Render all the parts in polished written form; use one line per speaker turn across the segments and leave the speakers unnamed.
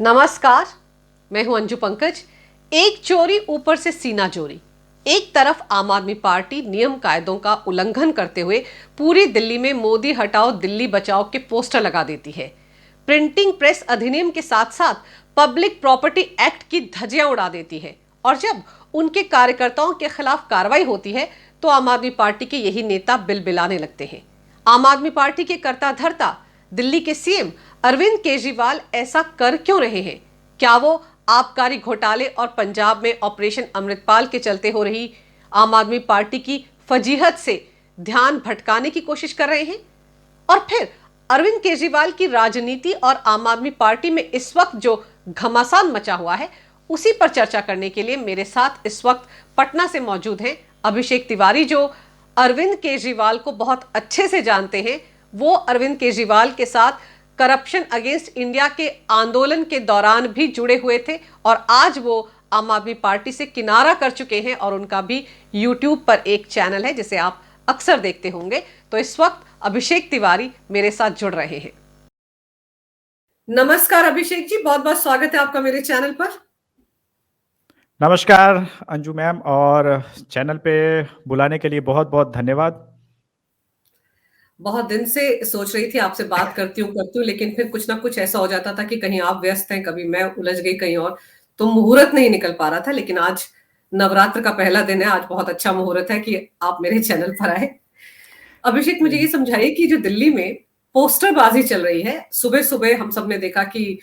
नमस्कार, मैं हूं अंजू पंकज। एक चोरी ऊपर से सीना चोरी। एक तरफ आम आदमी पार्टी नियम कायदों का उल्लंघन करते हुए पूरी दिल्ली में मोदी हटाओ दिल्ली बचाओ के पोस्टर लगा देती है। प्रिंटिंग प्रेस अधिनियम के साथ साथ पब्लिक प्रॉपर्टी एक्ट की धज्जियां उड़ा देती है। और जब उनके कार्यकर्ताओं के खिलाफ कार्रवाई होती है तो आम आदमी पार्टी के यही नेता बिलबिलाने लगते हैं। आम आदमी पार्टी के कर्ता धर्ता दिल्ली के सीएम अरविंद केजरीवाल ऐसा कर क्यों रहे हैं? क्या वो आबकारी घोटाले और पंजाब में ऑपरेशन अमृतपाल के चलते हो रही आम आदमी पार्टी की फजीहत से ध्यान भटकाने की कोशिश कर रहे हैं? और फिर अरविंद केजरीवाल की राजनीति और आम आदमी पार्टी में इस वक्त जो घमासान मचा हुआ है, उसी पर चर्चा करने के लिए मेरे साथ इस वक्त पटना से मौजूद हैं अभिषेक तिवारी, जो अरविंद केजरीवाल को बहुत अच्छे से जानते हैं। वो अरविंद केजरीवाल के साथ करप्शन अगेंस्ट इंडिया के आंदोलन के दौरान भी जुड़े हुए थे और आज वो आम आदमी पार्टी से किनारा कर चुके हैं और उनका भी यूट्यूब पर एक चैनल है जिसे आप अक्सर देखते होंगे। तो इस वक्त अभिषेक तिवारी मेरे साथ जुड़ रहे हैं। नमस्कार अभिषेक जी, बहुत बहुत स्वागत है आपका मेरे चैनल पर।
नमस्कार अंजू मैम, और चैनल पे बुलाने के लिए बहुत बहुत धन्यवाद।
बहुत दिन से सोच रही थी आपसे बात करती हूँ लेकिन फिर कुछ ना कुछ ऐसा हो जाता था कि कहीं आप व्यस्त हैं, कभी मैं उलझ गई कहीं और, तो मुहूर्त नहीं निकल पा रहा था। लेकिन आज नवरात्र का पहला दिन है, आज बहुत अच्छा मुहूर्त है कि आप मेरे चैनल पर आए। अभिषेक, मुझे ये समझाइए कि जो दिल्ली में पोस्टरबाजी चल रही है, सुबह सुबह हम सब ने देखा कि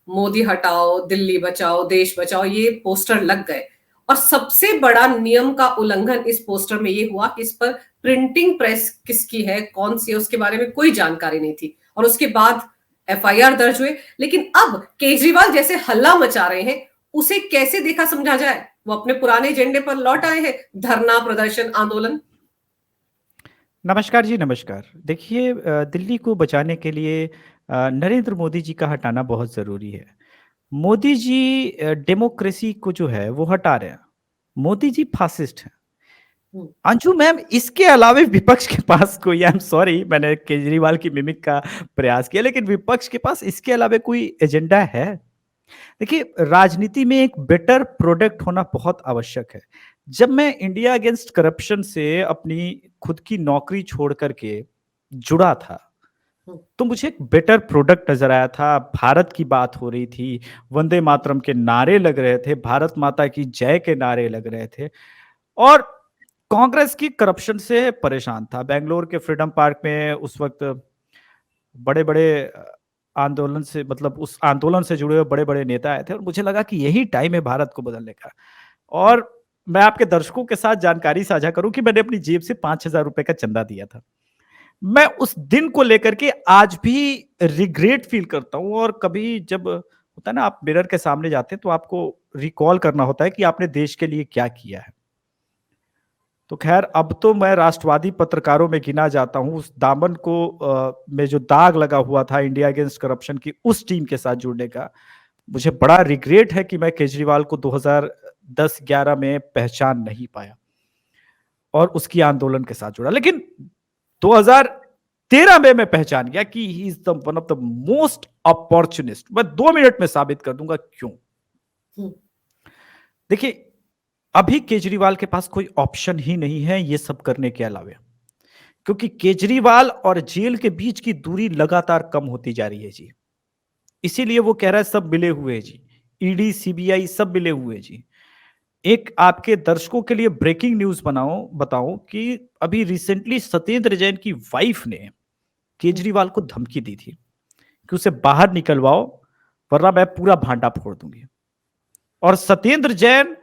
मोदी हटाओ दिल्ली बचाओ देश बचाओ ये पोस्टर लग गए और सबसे बड़ा नियम का उल्लंघन इस पोस्टर में ये हुआ कि इस पर प्रिंटिंग प्रेस किसकी है, कौन सी है, उसके बारे में कोई जानकारी नहीं थी और उसके बाद एफआईआर दर्ज हुए। लेकिन अब केजरीवाल जैसे हल्ला मचा रहे हैं, उसे कैसे देखा समझा जाए? वो अपने पुराने एजेंडे पर लौट आए हैं, धरना प्रदर्शन आंदोलन।
नमस्कार जी, नमस्कार। देखिए, दिल्ली को बचाने के लिए नरेंद्र मोदी जी का हटाना बहुत ज़रूरी है। मोदी जी डेमोक्रेसी को जो है वो हटा रहे हैं। मोदी जी फासिस्ट हैं। अंशु मैम, इसके अलावे विपक्ष के पास कोई, आई एम सॉरी मैंने केजरीवाल की मिमिक का प्रयास किया, लेकिन विपक्ष के पास इसके अलावा कोई एजेंडा है? देखिए, राजनीति में एक बेटर प्रोडक्ट होना बहुत आवश्यक है। जब मैं इंडिया अगेंस्ट करप्शन से अपनी खुद की नौकरी छोड़ करके जुड़ा था, तो मुझे एक बेटर प्रोडक्ट नजर आया था। भारत की बात हो रही थी, वंदे मातरम के नारे लग रहे थे, भारत माता की जय के नारे लग रहे थे, और कांग्रेस की करप्शन से परेशान था। बेंगलोर के फ्रीडम पार्क में उस वक्त बड़े बड़े आंदोलन से, मतलब उस आंदोलन से जुड़े हुए बड़े बड़े नेता आए थे, और मुझे लगा कि यही टाइम है भारत को बदलने का। और मैं आपके दर्शकों के साथ जानकारी साझा करूं कि मैंने अपनी जेब से 5,000 रुपए का चंदा दिया था। मैं उस दिन को लेकर के आज भी रिग्रेट फील करता हूं, और कभी जब होता है ना, आप मिरर के सामने जाते हैं तो आपको रिकॉल करना होता है कि आपने देश के लिए क्या किया है। तो खैर, अब तो मैं राष्ट्रवादी पत्रकारों में गिना जाता हूं। उस दामन को में जो दाग लगा हुआ था इंडिया अगेंस्ट करप्शन की उस टीम के साथ जुड़ने का, मुझे बड़ा रिग्रेट है कि मैं केजरीवाल को 2010-11 में पहचान नहीं पाया और उसकी आंदोलन के साथ जुड़ा। लेकिन 2013 में मैं पहचान गया कि he is the one of the most opportunist. मैं 2 मिनट में साबित कर दूंगा क्यों। देखिए, अभी केजरीवाल के पास कोई ऑप्शन ही नहीं है ये सब करने के अलावा, क्योंकि केजरीवाल और जेल के बीच की दूरी लगातार कम होती जा रही है जी। इसीलिए वो कह रहा है सब मिले हुए हैं जी, ईडी सीबीआई सब मिले हुए हैं जी। एक आपके दर्शकों के लिए ब्रेकिंग न्यूज बताऊं कि अभी रिसेंटली सत्येंद्र जैन की वाइफ ने केजरीवाल को धमकी दी थी कि उसे बाहर निकलवाओ वरना मैं पूरा भांडा फोड़ दूंगी। और सत्येंद्र जैन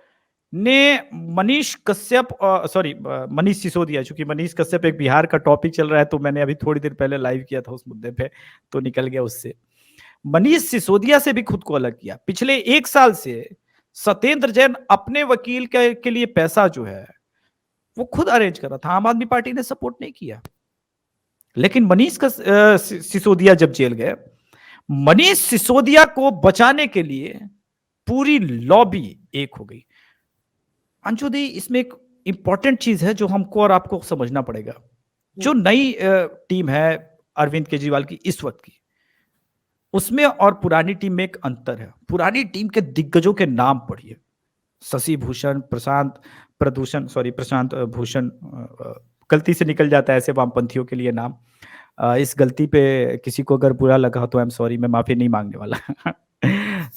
ने मनीष कश्यप, सॉरी मनीष सिसोदिया, चूंकि मनीष कश्यप एक बिहार का टॉपिक चल रहा है तो मैंने अभी थोड़ी देर पहले लाइव किया था उस मुद्दे पे, तो निकल गया उससे। मनीष सिसोदिया से भी खुद को अलग किया। पिछले 1 साल से सत्येंद्र जैन अपने वकील के लिए पैसा जो है वो खुद अरेंज कर रहा था। आम आदमी पार्टी ने सपोर्ट नहीं किया। लेकिन मनीष सिसोदिया जब जेल गए, मनीष सिसोदिया को बचाने के लिए पूरी लॉबी एक हो गई। अंशु दी, इसमें एक इंपॉर्टेंट चीज है जो हमको और आपको समझना पड़ेगा। जो नई टीम है अरविंद केजरीवाल की इस वक्त की, उसमें और पुरानी टीम में एक अंतर है। पुरानी टीम के दिग्गजों के नाम पढ़िए, शशि भूषण, प्रशांत भूषण, गलती से निकल जाता है ऐसे वामपंथियों के लिए नाम। इस गलती पे किसी को अगर बुरा लगा हो तो आई एम सॉरी, मैं माफी नहीं मांगने वाला।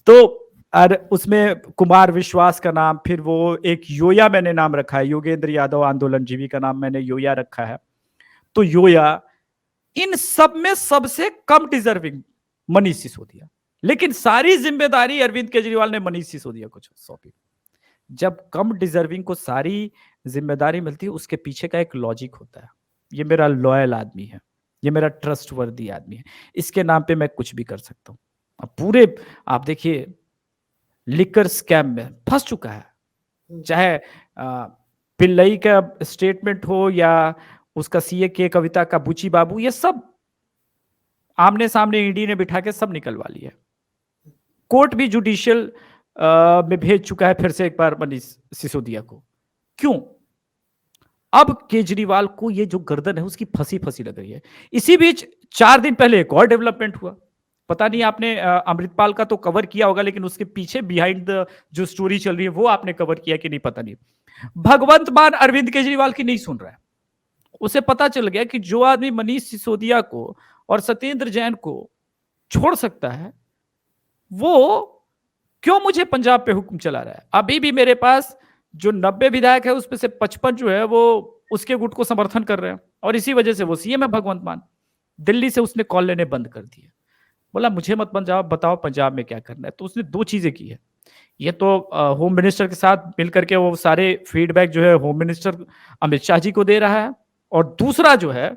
तो और उसमें कुमार विश्वास का नाम, फिर वो एक योया मैंने नाम रखा है, योगेंद्र यादव आंदोलनजीवी का नाम मैंने योया रखा है। तो योया, इन सब में सबसे कम डिजर्विंग मनीष सिसोदिया, लेकिन सारी जिम्मेदारी अरविंद केजरीवाल ने मनीष सिसोदिया को सौंपी। जब कम डिजर्विंग को सारी जिम्मेदारी मिलती है, उसके पीछे का एक लॉजिक होता है, ये मेरा लॉयल आदमी है, ये मेरा ट्रस्टवर्दी आदमी है, इसके नाम पे मैं कुछ भी कर सकता हूं। अब पूरे आप देखिए लिकर स्कैम में फंस चुका है, चाहे पिल्लई का स्टेटमेंट हो या उसका सीए के कविता का बुची बाबू, ये सब आमने सामने ईडी ने बिठा के सब निकलवा लिया। कोर्ट भी जुडिशियल में भेज चुका है फिर से एक बार मनीष सिसोदिया को। क्यों? अब केजरीवाल को ये जो गर्दन है उसकी फंसी फंसी लग रही है। इसी बीच 4 दिन पहले एक और डेवलपमेंट हुआ, पता नहीं आपने अमृतपाल का तो कवर किया होगा, लेकिन उसके पीछे बिहाइंड द जो स्टोरी चल रही है वो आपने कवर किया कि नहीं पता नहीं। भगवंत मान अरविंद केजरीवाल की नहीं सुन रहा है। उसे पता चल गया कि जो आदमी मनीष सिसोदिया को और सत्येंद्र जैन को छोड़ सकता है, वो क्यों मुझे पंजाब पे हुक्म चला रहा है। अभी भी मेरे पास जो 90 विधायक है उसमें से 55 जो है वो उसके गुट को समर्थन कर रहे हैं, और इसी वजह से वो सीएम है भगवंत मान। दिल्ली से उसने कॉल लेने बंद कर दिए, बोला मुझे मत पंजाब बताओ पंजाब में क्या करना है। तो उसने 2 चीजें की है। ये तो होम मिनिस्टर के साथ मिलकर के वो सारे फीडबैक जो है होम मिनिस्टर अमित शाह जी को दे रहा है, और दूसरा जो है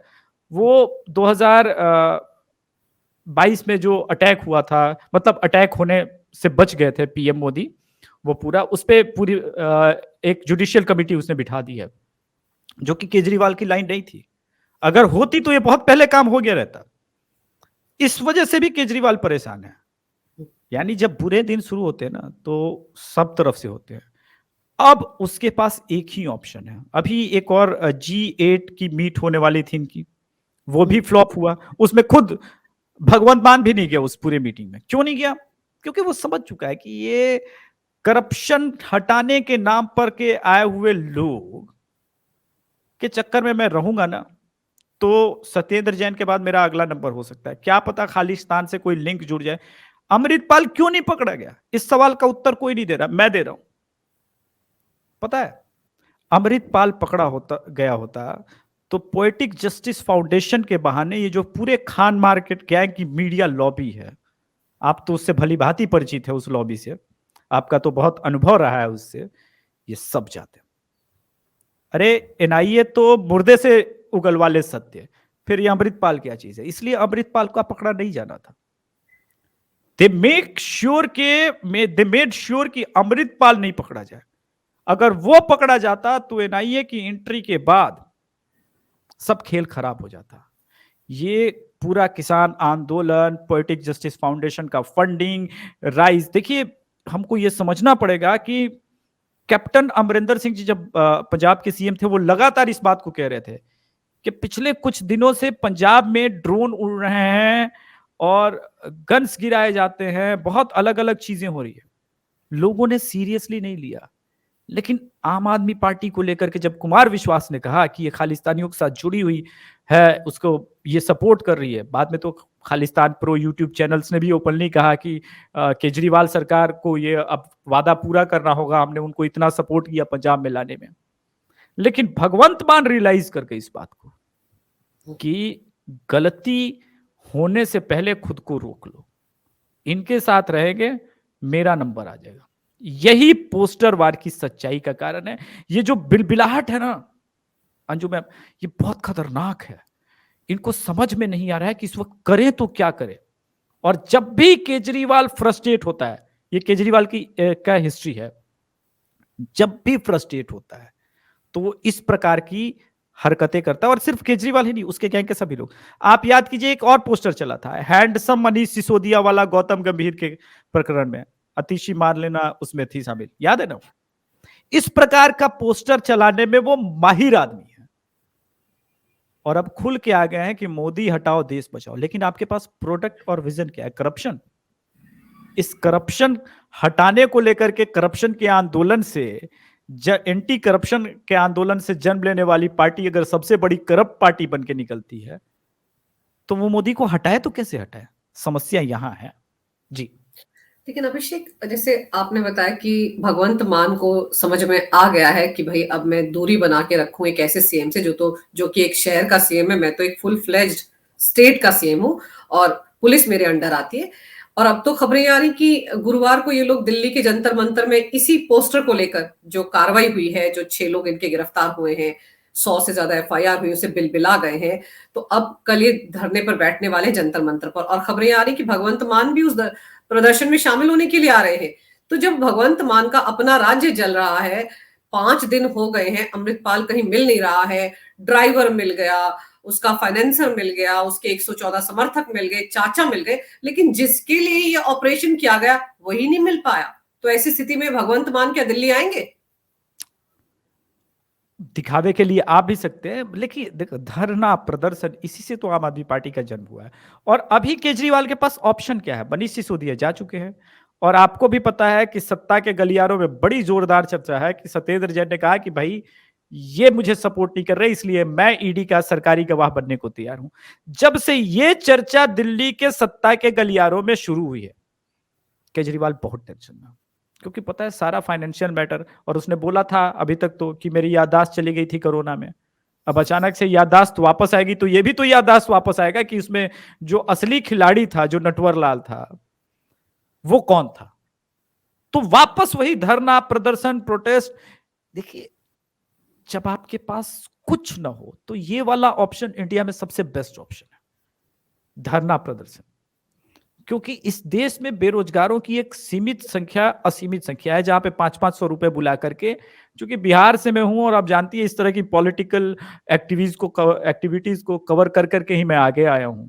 वो 2022 में जो अटैक हुआ था, मतलब अटैक होने से बच गए थे पीएम मोदी, वो पूरा उस पर पूरी एक जुडिशियल कमिटी उसने बिठा दी है, जो कि केजरीवाल की लाइन नहीं थी। अगर होती तो ये बहुत पहले काम हो गया रहता। इस वजह से भी केजरीवाल परेशान है। यानी जब बुरे दिन शुरू होते हैं ना तो सब तरफ से होते हैं। अब उसके पास एक ही ऑप्शन है। अभी एक और G8 की मीट होने वाली थी इनकी, वो भी फ्लॉप हुआ। उसमें खुद भगवंत मान भी नहीं गया उस पूरे मीटिंग में। क्यों नहीं गया? क्योंकि वो समझ चुका है कि ये करप्शन हटाने के नाम पर के आए हुए लोग के चक्कर में मैं रहूंगा ना, तो सत्येंद्र जैन के बाद मेरा अगला नंबर हो सकता है। क्या पता खालिस्तान से कोई लिंक जुड़ जाए। अमृतपाल क्यों नहीं पकड़ा गया, इस सवाल का उत्तर कोई नहीं दे रहा, मैं दे रहा हूं। पता है, अमृतपाल पकड़ा गया होता तो पोएटिक जस्टिस फाउंडेशन के बहाने ये जो पूरे खान मार्केट गैंग की मीडिया लॉबी है, आप तो उससे भली भांति परिचित है, उस लॉबी से आपका तो बहुत अनुभव रहा है उससे, ये सब जाते। अरे एनआईए तो मुर्दे से उगलवा ले सत्य, फिर ये अमृतपाल क्या चीज है? इसलिए अमृतपाल का पकड़ा नहीं जाना था। दे मेड श्योर कि अमृतपाल नहीं पकड़ा जाए। अगर वो पकड़ा जाता तो एनआईए की एंट्री के बाद सब खेल खराब हो जाता। ये पूरा किसान आंदोलन, पोएटिक जस्टिस फाउंडेशन का फंडिंग राइज, देखिए हमको ये समझना पड़ेगा कि कैप्टन अमरिंदर सिंह जी जब पंजाब के सीएम थे, वो लगातार इस बात को कह रहे थे कि पिछले कुछ दिनों से पंजाब में ड्रोन उड़ रहे हैं और गन्स गिराए जाते हैं, बहुत अलग अलग चीजें हो रही है। लोगों ने सीरियसली नहीं लिया। लेकिन आम आदमी पार्टी को लेकर के जब कुमार विश्वास ने कहा कि ये खालिस्तानियों के साथ जुड़ी हुई है, उसको ये सपोर्ट कर रही है, बाद में तो खालिस्तान प्रो यूट्यूब चैनल्स ने भी ओपनली कहा कि केजरीवाल सरकार को ये अब वादा पूरा करना होगा, हमने उनको इतना सपोर्ट किया पंजाब में लाने में। लेकिन भगवंत मान रियलाइज कर गए इस बात को कि गलती होने से पहले खुद को रोक लो, इनके साथ रहेंगे मेरा नंबर आ जाएगा। यही पोस्टर वार की सच्चाई का कारण है। ये जो बिलबिलाहट है ना अंजू मैम, ये बहुत खतरनाक है। इनको समझ में नहीं आ रहा है कि इस वक्त करें तो क्या करें। और जब भी केजरीवाल फ्रस्ट्रेट होता है, ये केजरीवाल की क्या हिस्ट्री है, जब भी फ्रस्ट्रेट होता है तो वो इस प्रकार की हरकतें करता है। और सिर्फ केजरीवाल ही नहीं, उसके गैंग के सभी लोग। आप याद कीजिए एक और पोस्टर चला था हैंडसम मनीष सिसोदिया वाला, गौतम गंभीर के प्रकरण में अतिशी मार लेना उसमें थी शामिल, याद है ना? इस प्रकार का पोस्टर चलाने में वो माहिर आदमी है। और अब खुल के आ गए हैं कि मोदी हटाओ देश बचाओ, लेकिन आपके पास प्रोडक्ट और विजन क्या है? करप्शन। इस करप्शन हटाने को लेकर के, करप्शन के आंदोलन से, एंटी करप्शन के आंदोलन से जन्म लेने वाली पार्टी अगर सबसे बड़ी करप्ट पार्टी बन के निकलती है, तो वो मोदी को हटाए तो कैसे हटाए? समस्या यहां है जी।
लेकिन अभिषेक, जैसे आपने बताया कि भगवंत मान को समझ में आ गया है कि भाई अब मैं दूरी बना के रखूं एक ऐसे सीएम से जो कि एक शहर का सीएम है, मैं तो एक फुल फ्लेज्ड स्टेट का सीएम हूं और पुलिस मेरे अंडर आती है। और अब तो खबरें आ रही कि गुरुवार को ये लोग दिल्ली के जंतर मंतर में इसी पोस्टर को लेकर जो कार्रवाई हुई है, जो 6 लोग इनके गिरफ्तार हुए हैं, 100 से ज्यादा एफआईआर हुई, उसे बिलबिला गए हैं, तो अब कल ये धरने पर बैठने वाले हैं जंतर मंतर पर। और खबरें आ रही कि भगवंत मान भी उस प्रदर्शन में शामिल होने के लिए आ रहे हैं। तो जब भगवंत मान का अपना राज्य जल रहा है, 5 दिन हो गए हैं, अमृतपाल कहीं मिल नहीं रहा है, ड्राइवर मिल गया, उसका फाइनेंसर मिल गया, उसके 114 समर्थक मिल गए, चाचा मिल गए, लेकिन जिसके लिए ये ऑपरेशन किया गया वही नहीं मिल पाया। तो ऐसी स्थिति में भगवंत मान क्या दिल्ली आएंगे?
दिखावे के लिए आ भी सकते हैं, लेकिन देखो, धरना प्रदर्शन, इसी से तो आम आदमी पार्टी का जन्म हुआ है। और अभी केजरीवाल के पास ऑप्शन क्या है? मनीष सिसोदिया जा चुके हैं, और आपको भी पता है कि सत्ता के गलियारों में बड़ी जोरदार चर्चा है कि सत्येंद्र जैन ने कहा कि भाई ये मुझे सपोर्ट नहीं कर रहे, इसलिए मैं ईडी का सरकारी गवाह बनने को तैयार हूं। जब से ये चर्चा दिल्ली के सत्ता के गलियारों में शुरू हुई है, केजरीवाल बहुत टेंशन में, क्योंकि पता है सारा फाइनेंशियल मैटर। और उसने बोला था अभी तक तो कि मेरी याददाश्त चली गई थी कोरोना में, अब अचानक से याददाश्त वापस आएगी, तो ये भी तो याददाश्त वापस आएगा कि उसमें जो असली खिलाड़ी था, जो नटवर लाल था, वो कौन था। तो वापस वही धरना प्रदर्शन प्रोटेस्ट। देखिए, जब आपके पास कुछ ना हो तो ये वाला ऑप्शन इंडिया में सबसे बेस्ट ऑप्शन है, धरना प्रदर्शन। क्योंकि इस देश में बेरोजगारों की एक सीमित संख्या, असीमित संख्या है, जहां पे 500-500 रुपए बुला करके, क्योंकि बिहार से मैं हूं और आप जानती है इस तरह की पॉलिटिकल एक्टिविटीज को कवर कर करके ही मैं आगे आया हूं,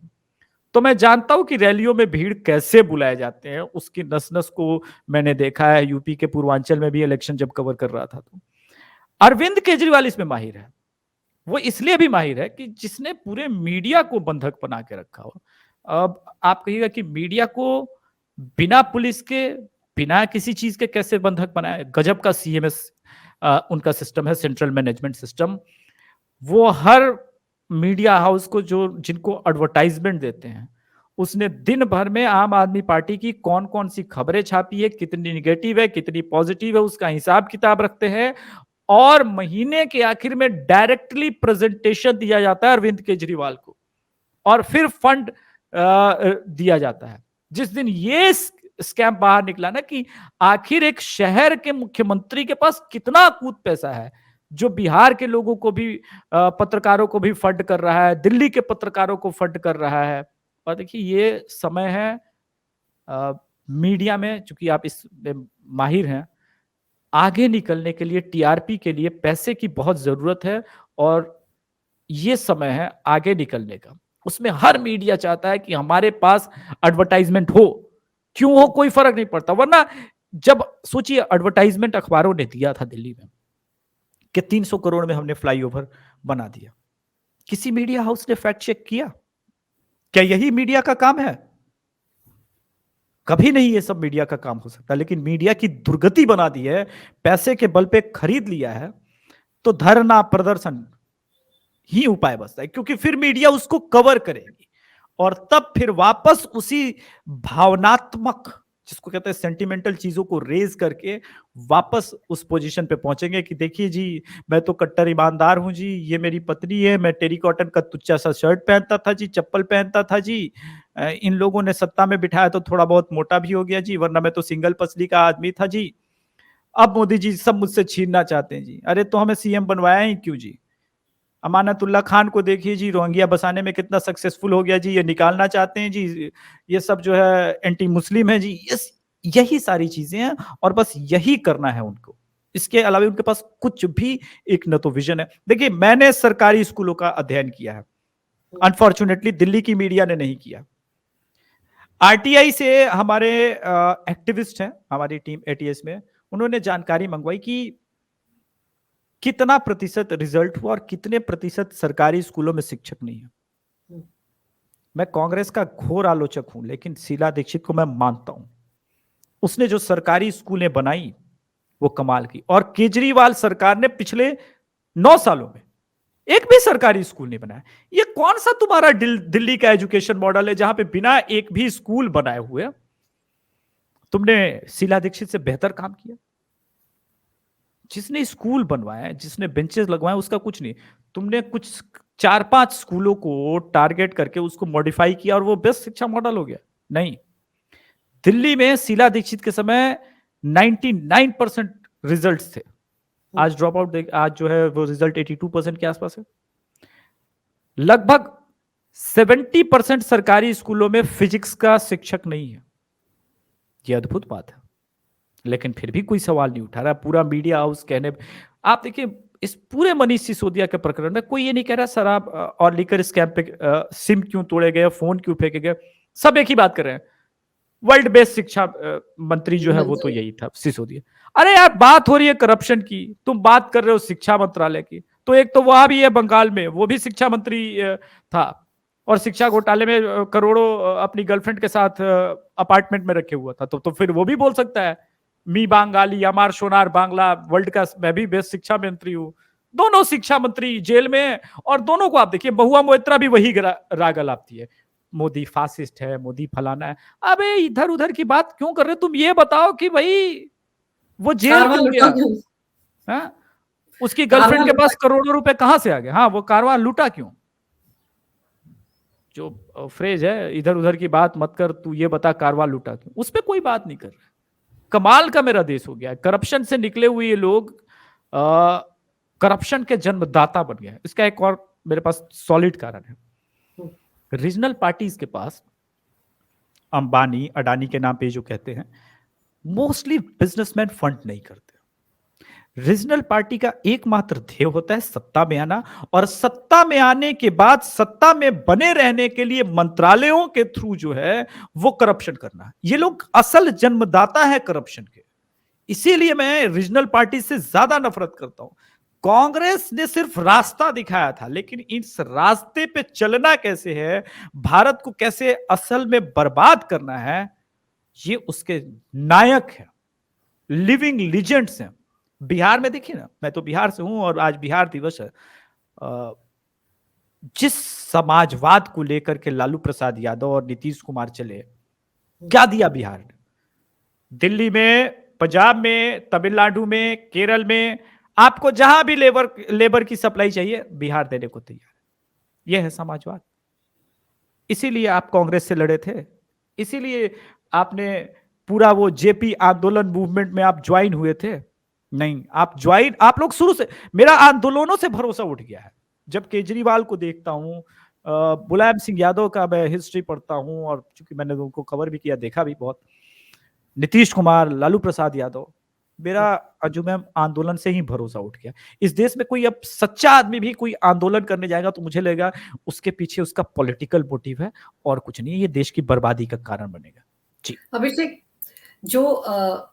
तो मैं जानता हूं कि रैलियों में भीड़ कैसे बुलाए जाते हैं, उसकी नस नस को मैंने देखा है। यूपी के पूर्वांचल में भी इलेक्शन जब कवर कर रहा था, तो अरविंद केजरीवाल इसमें माहिर है। वो इसलिए भी माहिर है कि जिसने पूरे मीडिया को बंधक बना के रखा हो। अब आप कहिएगा कि मीडिया को बिना पुलिस के, बिना किसी चीज के कैसे बंधक बनाए? गजब का सीएमएस उनका सिस्टम है, सेंट्रल मैनेजमेंट सिस्टम। वो हर मीडिया हाउस को जो जिनको एडवर्टाइजमेंट देते हैं, उसने दिन भर में आम आदमी पार्टी की कौन कौन सी खबरें छापी है, कितनी निगेटिव है, कितनी पॉजिटिव है, उसका हिसाब किताब रखते हैं। और महीने के आखिर में डायरेक्टली प्रेजेंटेशन दिया जाता है अरविंद केजरीवाल को, और फिर फंड दिया जाता है। जिस दिन ये स्कैम बाहर निकला ना कि आखिर एक शहर के मुख्यमंत्री के पास कितना कूद पैसा है, जो बिहार के लोगों को भी, पत्रकारों को भी फंड कर रहा है, दिल्ली के पत्रकारों को फंड कर रहा है। और देखिए, ये समय है मीडिया में, चूंकि आप इसमें माहिर हैं, आगे निकलने के लिए, टीआरपी के लिए पैसे की बहुत जरूरत है। और ये समय है आगे निकलने का। उसमें हर मीडिया चाहता है कि हमारे पास एडवर्टाइजमेंट हो, क्यों हो कोई फर्क नहीं पड़ता। वरना जब सोचिए, एडवर्टाइजमेंट अखबारों ने दिया था दिल्ली में कि 300 करोड़ में हमने फ्लाईओवर बना दिया, किसी मीडिया हाउस ने फैक्ट चेक किया? क्या यही मीडिया का काम है? कभी नहीं ये सब मीडिया का काम हो सकता। लेकिन मीडिया की दुर्गति बना दी है, पैसे के बल पे खरीद लिया है, तो धरना प्रदर्शन ही उपाय बचता है, क्योंकि फिर मीडिया उसको कवर करेगी, और तब फिर वापस उसी भावनात्मक, जिसको कहते हैं सेंटिमेंटल चीजों को रेज करके वापस उस पोजीशन पे पहुंचेंगे कि देखिए जी, मैं तो कट्टर ईमानदार हूं जी, ये मेरी पत्नी है, मैं टेरी कॉटन का तुच्चा सा शर्ट पहनता था जी, चप्पल पहनता था जी, इन लोगों ने सत्ता में बिठाया तो थोड़ा बहुत मोटा भी हो गया जी, वरना मैं तो सिंगल पसली का आदमी था जी। अब मोदी जी सब मुझसे छीनना चाहते हैं जी। अरे तो हमें सीएम बनवाया ही क्यों जी? अमानतुल्लाह खान को देखिए जी, रोहिंग्या बसाने में कितना सक्सेसफुल हो गया जी, ये निकालना चाहते हैं जी, ये सब जो है एंटी मुस्लिम है जी। यही सारी चीजें हैं, और बस यही करना है उनको। इसके अलावा उनके पास कुछ भी एक न तो विजन है। देखिए, मैंने सरकारी स्कूलों का अध्ययन किया है, अनफॉर्चुनेटली दिल्ली की मीडिया ने नहीं किया। आरटीआई से हमारे एक्टिविस्ट हैं, हमारी टीम एटीएस में, उन्होंने जानकारी मंगवाई कि कितना प्रतिशत रिजल्ट हुआ और कितने प्रतिशत सरकारी स्कूलों में शिक्षक नहीं है।
हम्म।
मैं कांग्रेस का घोर आलोचक हूं, लेकिन शीला दीक्षित को मैं मानता हूं। उसने जो सरकारी स्कूलें बनाई वो कमाल की, और केजरीवाल सरकार ने पिछले 9 सालों में एक भी सरकारी स्कूल नहीं बनाया। ये कौन सा तुम्हारा दिल्ली का एजुकेशन मॉडल है जहां पे बिना एक भी स्कूल बनाए हुए तुमने शीला दीक्षित से बेहतर काम किया? जिसने स्कूल बनवाए, जिसने बेंचेस लगवाए, उसका कुछ नहीं। तुमने कुछ 4-5 स्कूलों को टारगेट करके उसको मॉडिफाई किया और वो बेस्ट शिक्षा मॉडल हो गया। नहीं, दिल्ली में शीला दीक्षित के समय 99% रिजल्ट्स थे। आज ड्रॉप आउट आज जो है वो रिजल्ट 82% के आसपास है। लगभग 70% सरकारी स्कूलों में फिजिक्स का शिक्षक नहीं है। यह अद्भुत बात है, लेकिन फिर भी कोई सवाल नहीं उठा रहा। पूरा मीडिया हाउस कहने, आप देखिए इस पूरे मनीष सिसोदिया के प्रकरण में कोई ये नहीं कह रहा शराब और लीकर स्कैम पे सिम क्यों तोड़े गए, फोन क्यों फेंके गए। सब एक ही बात कर रहे हैं, वर्ल्ड बेस्ट शिक्षा मंत्री जो है वो तो यही था, सिसोदिया। अरे यार, बात हो रही है करप्शन की, तुम बात कर रहे हो शिक्षा मंत्रालय की। तो एक तो वहां भी है बंगाल में, वो भी शिक्षा मंत्री था और शिक्षा घोटाले में करोड़ों अपनी गर्लफ्रेंड के साथ अपार्टमेंट में रखे हुआ था। तो फिर वो भी बोल सकता है मी बांगाली अमार सोनार बांग्ला वर्ल्ड का मैं भी बेस्ट शिक्षा मंत्री हूं। दोनों शिक्षा मंत्री जेल में है, और दोनों को आप देखिए, महुआ मोइत्रा भी वही राग अलापती है, मोदी फासिस्ट है, मोदी फलाना है। अबे इधर उधर की बात क्यों कर रहे हो? तुम ये बताओ कि भाई वो जेल क्यों गया? हाँ? उसकी गर्लफ्रेंड के पास करोड़ों रुपए कहां से आ गए? हाँ, वो कारवां लूटा क्यों? जो फ्रेज है, इधर उधर की बात मत कर, तू ये बता कारवां लूटा क्यों, उस पर कोई बात नहीं कर रहा। कमाल का मेरा देश हो गया है। करप्शन से निकले हुए ये लोग करप्शन के जन्मदाता बन गए। इसका एक और मेरे पास सॉलिड कारण है। रीजनल पार्टीज के पास अंबानी अडानी के नाम पे जो कहते हैं, मोस्टली बिजनेसमैन फंड नहीं करते। रीजनल पार्टी का एकमात्र ध्येय होता है सत्ता में आना, और सत्ता में आने के बाद सत्ता में बने रहने के लिए मंत्रालयों के थ्रू जो है वो करप्शन करना। ये लोग असल जन्मदाता है करप्शन के। इसीलिए मैं रीजनल पार्टी से ज्यादा नफरत करता हूं। कांग्रेस ने सिर्फ रास्ता दिखाया था, लेकिन इस रास्ते पे चलना कैसे है, भारत को कैसे असल में बर्बाद करना है, ये उसके नायक है, लिविंग लीजेंड्स हैं। बिहार में देखिए ना, मैं तो बिहार से हूं और आज बिहार दिवस है। जिस समाजवाद को लेकर के लालू प्रसाद यादव और नीतीश कुमार चले, क्या दिया बिहार ने? दिल्ली में, पंजाब में, तमिलनाडु में, केरल में, आपको जहां भी लेबर की सप्लाई चाहिए, बिहार देने को तैयार है। यह है समाजवाद। इसीलिए आप कांग्रेस से लड़े थे, इसीलिए आपने पूरा वो जेपी आंदोलन मूवमेंट में आप ज्वाइन हुए थे। नहीं, आप लोग शुरू से, मेरा आंदोलनों से भरोसा उठ गया है। जब केजरीवाल को देखता हूं, मुलायम सिंह यादव का मैं हिस्ट्री पढ़ता हूं, और चूंकि मैंने उनको कवर भी किया, देखा भी बहुत, नीतीश कुमार, लालू प्रसाद यादव, मेरा अंजुमन आंदोलन से ही भरोसा उठ गया। इस देश में कोई अब सच्चा आदमी भी कोई आंदोलन करने जाएगा तो मुझे लगेगा उसके पीछे उसका पॉलिटिकल मोटिव है और कुछ नहीं, ये देश की बर्बादी का कारण बनेगा। जी
अभिषेक, जो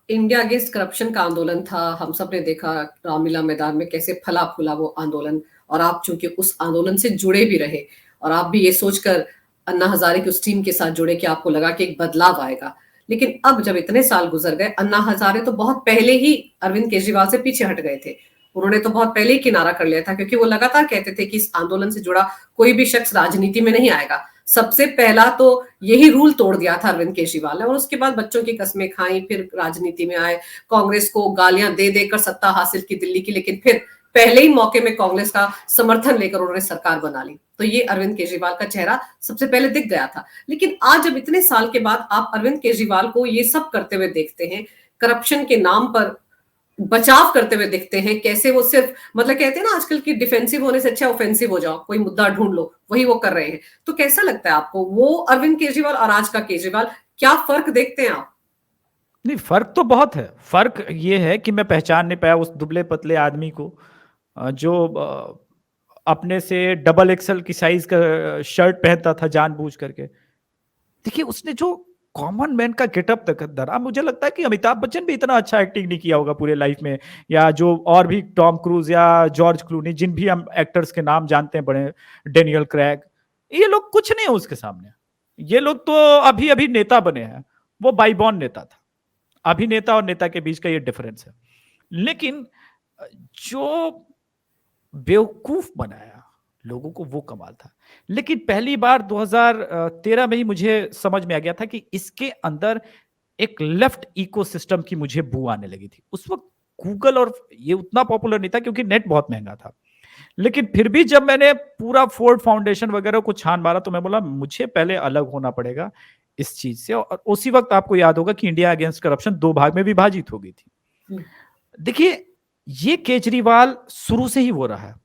इंडिया अगेंस्ट करप्शन का आंदोलन था, हम सब ने देखा रामलीला मैदान में कैसे फला फूला वो आंदोलन, और आप चूंकि उस आंदोलन से जुड़े भी रहे और आप भी ये सोचकर अन्ना हजारे की उस टीम के साथ जुड़े कि आपको लगा कि एक बदलाव आएगा। लेकिन अब जब इतने साल गुजर गए, अन्ना हजारे तो बहुत पहले ही अरविंद केजरीवाल से पीछे हट गए थे। उन्होंने तो बहुत पहले ही किनारा कर लिया था, क्योंकि वो लगातार कहते थे कि इस आंदोलन से जुड़ा कोई भी शख्स राजनीति में नहीं आएगा। सबसे पहला तो यही रूल तोड़ दिया था अरविंद केजरीवाल ने, और उसके बाद बच्चों की कस्में खाई, फिर राजनीति में आए, कांग्रेस को गालियां दे देकर सत्ता हासिल की दिल्ली की, लेकिन फिर पहले ही मौके में कांग्रेस का समर्थन लेकर उन्होंने सरकार बना ली। तो ये अरविंद केजरीवाल का चेहरा सबसे पहले दिख गया था। लेकिन आज जब इतने साल के बाद आप अरविंद केजरीवाल को ये सब करते हुए देखते हैं, करप्शन के नाम पर बचाव करते हुए दिखते हैं, कैसे वो सिर्फ, मतलब कहते हैं ना आजकल की डिफेंसिव होने से अच्छा ऑफेंसिव हो जाओ, कोई मुद्दा ढूंढ लो, वही वो कर रहे हैं। तो कैसा लगता है आपको वो अरविंद केजरीवाल और आज का केजरीवाल, क्या फर्क देखते हैं आप?
नहीं, फर्क तो बहुत है। फर्क ये है कि मैं पहचान नहीं पाया उस दुबले पतले आदमी को जो अपने से डबल एक्सल की साइज का शर्ट पहनता था जानबूझ करके। देखिए उसने जो कॉमन मैन का गेटअप तक धरा। मुझे लगता है कि अमिताभ बच्चन भी इतना अच्छा एक्टिंग नहीं किया होगा पूरे लाइफ में, या जो और भी टॉम क्रूज या जॉर्ज क्लूनी, जिन भी हम एक्टर्स के नाम जानते हैं बड़े, डेनियल क्रेग, ये लोग कुछ नहीं है उसके सामने। ये लोग तो अभी अभी नेता बने हैं, वो बाईबॉर्न नेता था। अभिनेता और नेता के बीच का ये डिफरेंस है। लेकिन जो बेवकूफ बनाया लोगों को, वो कमाल था। लेकिन पहली बार 2013 में ही मुझे समझ में आ गया था कि इसके अंदर एक लेफ्ट इकोसिस्टम की मुझे बू आने लगी थी। उस वक्त गूगल और ये उतना पॉपुलर नहीं था क्योंकि नेट बहुत महंगा था। लेकिन फिर भी जब मैंने पूरा फोर्ड फाउंडेशन वगैरह को छान मारा, तो मैं बोला मुझे पहले अलग होना पड़ेगा इस चीज से। और उसी वक्त आपको याद होगा कि इंडिया अगेंस्ट करप्शन 2 भाग में विभाजित हो गई थी। देखिए, ये केजरीवाल शुरू से ही वो रहा है।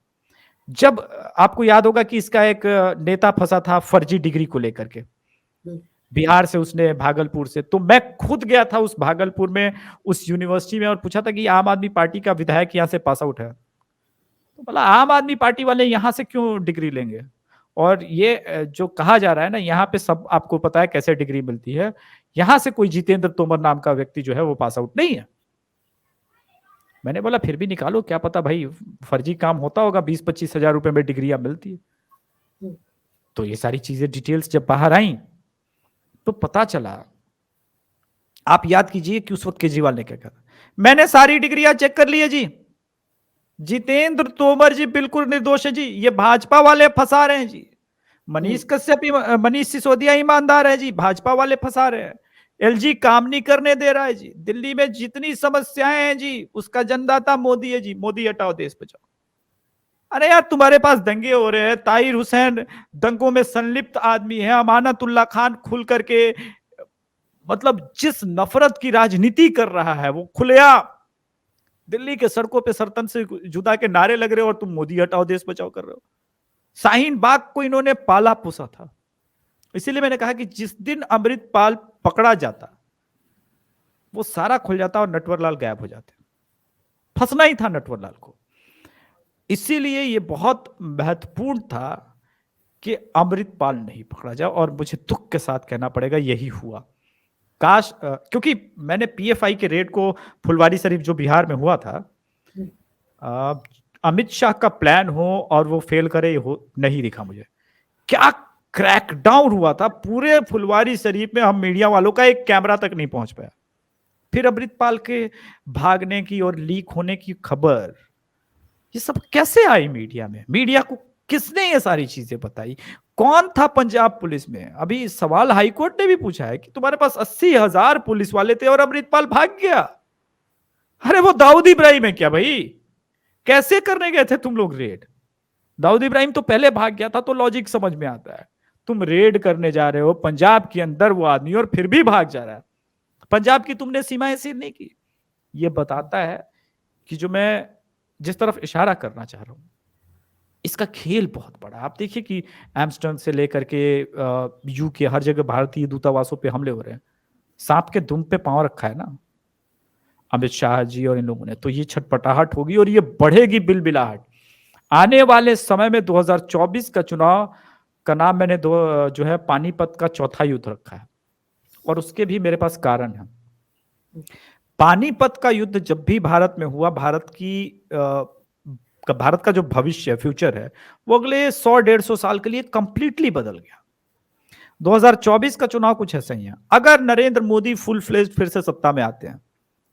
जब आपको याद होगा कि इसका एक नेता फंसा था फर्जी डिग्री को लेकर के, बिहार से, उसने भागलपुर से, तो मैं खुद गया था उस भागलपुर में, उस यूनिवर्सिटी में, और पूछा था कि आम आदमी पार्टी का विधायक यहां से पास आउट है? तो बोला आम आदमी पार्टी वाले यहां से क्यों डिग्री लेंगे? और ये जो कहा जा रहा है ना, यहाँ पे सब आपको पता है कैसे डिग्री मिलती है। यहां से कोई जितेंद्र तोमर नाम का व्यक्ति जो है वो पास आउट नहीं है। मैंने बोला फिर भी निकालो, क्या पता भाई फर्जी काम होता होगा, 20-25 हजार रुपए में डिग्रियां मिलती है। तो ये सारी चीजें डिटेल्स जब बाहर आई तो पता चला। आप याद कीजिए कि उस वक्त केजरीवाल ने क्या कहा। मैंने सारी डिग्रियां चेक कर ली है जी, जितेंद्र तोमर जी बिल्कुल निर्दोष है जी, ये भाजपा वाले फंसा रहे हैं जी। मनीष कश्यप, मनीष सिसोदिया ईमानदार है जी, भाजपा वाले फंसा रहे हैं। एलजी काम नहीं करने दे रहा है जी। दिल्ली में जितनी समस्याएं हैं जी, उसका जन्मदाता मोदी है जी। मोदी हटाओ, देश बचाओ। अरे यार, तुम्हारे पास दंगे हो रहे हैं, ताहिर हुसैन दंगों में संलिप्त आदमी है, अमानतुल्लाह खान खुल करके, मतलब जिस नफरत की राजनीति कर रहा है वो खुलेआम दिल्ली के सड़कों पे सरतन से जुदा के नारे लग रहे हो, और तुम मोदी हटाओ देश बचाओ कर रहे हो। शाहीन बाग को इन्होंने पाला पोसा था। इसीलिए मैंने कहा कि जिस दिन अमृतपाल पकड़ा जाता, वो सारा खुल जाता और नटवरलाल गायब हो जाते। फंसना ही था नटवरलाल को। इसीलिए ये बहुत महत्वपूर्ण था कि अमृतपाल नहीं पकड़ा जाए, और मुझे दुख के साथ कहना पड़ेगा यही हुआ। काश, क्योंकि मैंने पीएफआई के रेड को, फुलवारी शरीफ जो बिहार में हुआ था, अमित शाह का प्लान हो और वो फेल करे, हो नहीं दिखा मुझे। क्या क्रैकडाउन हुआ था पूरे फुलवारी शरीफ में, हम मीडिया वालों का एक कैमरा तक नहीं पहुंच पाया। फिर अमृतपाल के भागने की और लीक होने की खबर, ये सब कैसे आई मीडिया में? मीडिया को किसने ये सारी चीजें बताई? कौन था पंजाब पुलिस में? अभी सवाल हाईकोर्ट ने भी पूछा है कि तुम्हारे पास 80,000 पुलिस वाले थे और अमृतपाल भाग गया। अरे वो दाऊद इब्राहिम है क्या भाई? कैसे करने गए थे तुम लोग रेड? दाऊद इब्राहिम तो पहले भाग गया था, तो लॉजिक समझ में आता है। तुम रेड करने जा रहे हो पंजाब के अंदर वो आदमी, और फिर भी भाग जा रहा है। पंजाब की तुमने सीमाएं सील नहीं की। ये बताता है कि जो मैं जिस तरफ इशारा करना चाह रहा हूं, इसका खेल बहुत बड़ा। आप देखिए कि एम्स्टर्डम से लेकर के यूके, हर जगह भारतीय दूतावासों पे हमले हो रहे हैं। सांप के दुम पे पांव रखा है ना अमित शाह जी और इन लोगों ने, तो ये छटपटाहट होगी और ये बढ़ेगी बिलबिलाहट। आने वाले समय में 2024 का चुनाव का नाम मैंने जो है पानीपत का चौथा युद्ध रखा है, और उसके भी मेरे पास कारण है। पानीपत का युद्ध जब भी भारत में हुआ, भारत का जो भविष्य, फ्यूचर है, वो अगले 100-150 साल के लिए कंप्लीटली बदल गया। 2024 का चुनाव कुछ ऐसा ही है। अगर नरेंद्र मोदी फुल फ्लेज्ड फिर से सत्ता में आते हैं,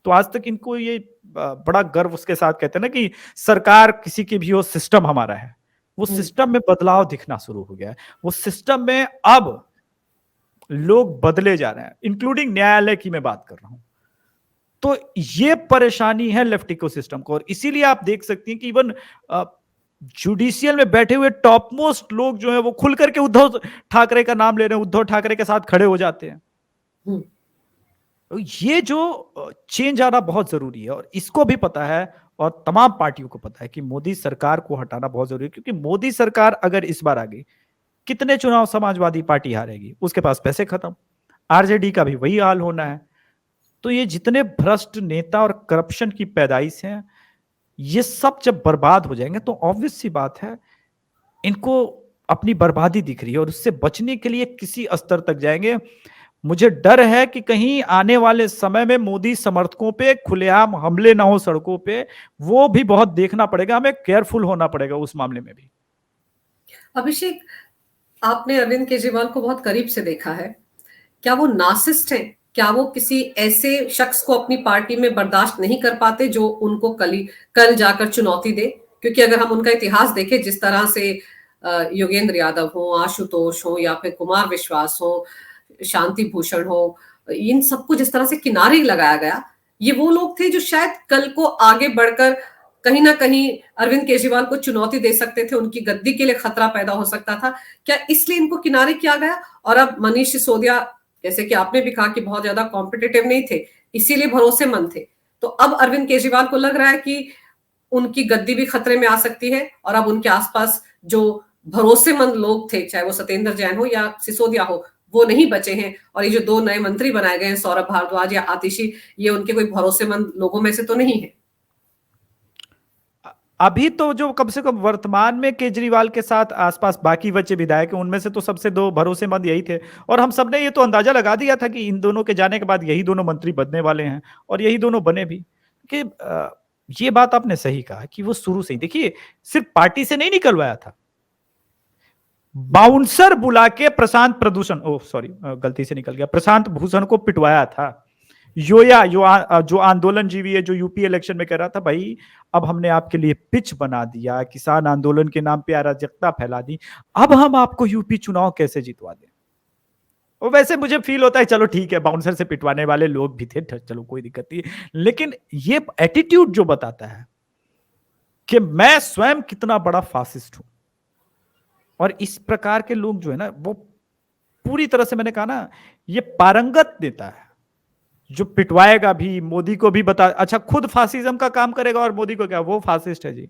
तो आज तक इनको ये बड़ा गर्व उसके साथ कहते हैं ना कि सरकार किसी की भी हो, सिस्टम हमारा है। वो सिस्टम में बदलाव दिखना शुरू हो गया है। वो सिस्टम में अब लोग बदले जा रहे हैं, इंक्लूडिंग न्यायालय की मैं बात कर रहा हूं। तो ये परेशानी है लेफ्ट इकोसिस्टम को, और इसीलिए आप देख सकती हैं कि इवन जुडिशियल में बैठे हुए टॉप मोस्ट लोग जो है वो खुल करके उद्धव ठाकरे का नाम ले रहे हैं, उद्धव ठाकरे के साथ खड़े हो जाते हैं। तो ये जो चेंज आना बहुत जरूरी है, और इसको भी पता है, और तमाम पार्टियों को पता है कि मोदी सरकार को हटाना बहुत जरूरी है। क्योंकि मोदी सरकार अगर इस बार आ गई, कितने चुनाव समाजवादी पार्टी हारेगी, उसके पास पैसे खत्म। आरजेडी का भी वही हाल होना है। तो ये जितने भ्रष्ट नेता और करप्शन की पैदाइश है, ये सब जब बर्बाद हो जाएंगे, तो ऑब्वियस सी बात है इनको अपनी बर्बादी दिख रही है, और उससे बचने के लिए किसी स्तर तक जाएंगे। मुझे डर है कि कहीं आने वाले समय में मोदी समर्थकों पे खुलेआम हमले ना हो सड़कों पे, वो भी बहुत देखना पड़ेगा, हमें केयरफुल होना पड़ेगा उस मामले में भी।
अभिषेक, आपने अरविंद केजरीवाल को बहुत करीब से देखा है। क्या वो नार्सिसिस्ट हैं? क्या वो किसी ऐसे शख्स को अपनी पार्टी में बर्दाश्त नहीं कर पाते जो उनको कल जाकर चुनौती दे? क्योंकि अगर हम उनका इतिहास देखें, जिस तरह से योगेंद्र यादव हो, आशुतोष हो, या फिर कुमार विश्वास हो, शांति भूषण हो, इन सबको जिस तरह से किनारे लगाया गया, ये वो लोग थे जो शायद कल को आगे बढ़कर कहीं ना कहीं अरविंद केजरीवाल को चुनौती दे सकते थे, उनकी गद्दी के लिए खतरा पैदा हो सकता था। क्या इसलिए इनको किनारे किया गया? और अब मनीष सिसोदिया, जैसे कि आपने भी कहा कि बहुत ज्यादा कॉम्पिटिटिव नहीं थे, इसीलिए भरोसेमंद थे, तो अब अरविंद केजरीवाल को लग रहा है कि उनकी गद्दी भी खतरे में आ सकती है, और अब उनके आसपास जो भरोसेमंद लोग थे, चाहे वो सत्येंद्र जैन हो या सिसोदिया हो, वो नहीं बचे हैं। और ये जो दो नए मंत्री बनाए गए हैं, सौरभ भारद्वाज या आतिशी, ये उनके कोई भरोसेमंद लोगों में से तो नहीं है।
अभी तो जो कम से कम वर्तमान में केजरीवाल के साथ आसपास बाकी बचे विधायक हैं, उनमें से तो सबसे दो भरोसेमंद यही थे, और हम सबने ये तो अंदाजा लगा दिया था कि इन दोनों के जाने के बाद यही दोनों मंत्री बनने वाले हैं, और यही दोनों बने भी। कि ये बात आपने सही कहा कि वो शुरू से ही, देखिए, सिर्फ पार्टी से नहीं निकलवाया था, बाउंसर बुला के प्रशांत प्रदूषण, ओ सॉरी गलती से निकल गया, प्रशांत भूषण को पिटवाया था। जो आंदोलन जीवी है, जो यूपी इलेक्शन में कह रहा था भाई अब हमने आपके लिए पिच बना दिया, किसान आंदोलन के नाम पे अराजकता फैला दी, अब हम आपको यूपी चुनाव कैसे जितवा दें। और वैसे मुझे फील होता है चलो ठीक है, बाउंसर से पिटवाने वाले लोग भी थे, चलो कोई दिक्कत नहीं, लेकिन ये एटीट्यूड जो बताता है कि मैं स्वयं कितना बड़ा फासिस्ट हूं, और इस प्रकार के लोग जो है ना, वो पूरी तरह से, मैंने कहा ना, ये पारंगत देता है, जो पिटवाएगा भी, मोदी को भी बता, अच्छा खुद फासिज्म का काम करेगा और मोदी को क्या, वो फासिस्ट है जी,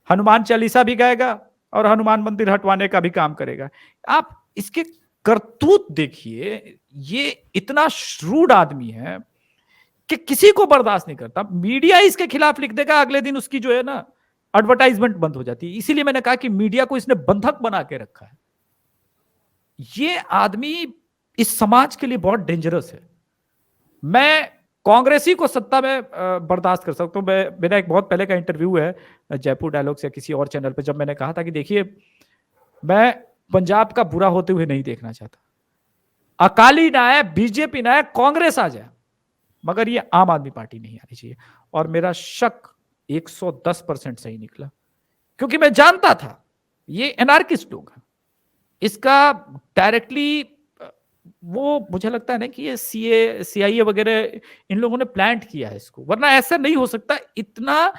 हनुमान चालीसा भी गाएगा और हनुमान मंदिर हटवाने का भी काम करेगा। आप इसके करतूत देखिए, ये इतना श्रूड आदमी है कि किसी को बर्दाश्त नहीं करता। मीडिया इसके खिलाफ लिख देगा, अगले दिन उसकी जो है ना एडवर्टाइजमेंट बंद हो जाती है। इसीलिए मैंने कहा कि मीडिया को इसने बंधक बना के रखा है। ये आदमी इस समाज के लिए बहुत डेंजरस है। मैं कांग्रेसी को सत्ता में बर्दाश्त कर सकता हूं। मेरा एक बहुत पहले का इंटरव्यू है जयपुर डायलॉग्स या किसी और चैनल पे, जब मैंने कहा था कि देखिए मैं पंजाब का बुरा होते हुए नहीं देखना चाहता, अकाली ना आए, बीजेपी ना आए, कांग्रेस आ जाए, मगर ये आम आदमी पार्टी नहीं आनी चाहिए। और मेरा शक 110% सही निकला, क्योंकि मैं जानता था ये एनार्किस्ट लोग हैं, इसका डायरेक्टली वो मुझे लगता है ना कि ये सीआईए वगैरह इन लोगों ने प्लांट किया है इसको, वरना ऐसा नहीं हो सकता। इतना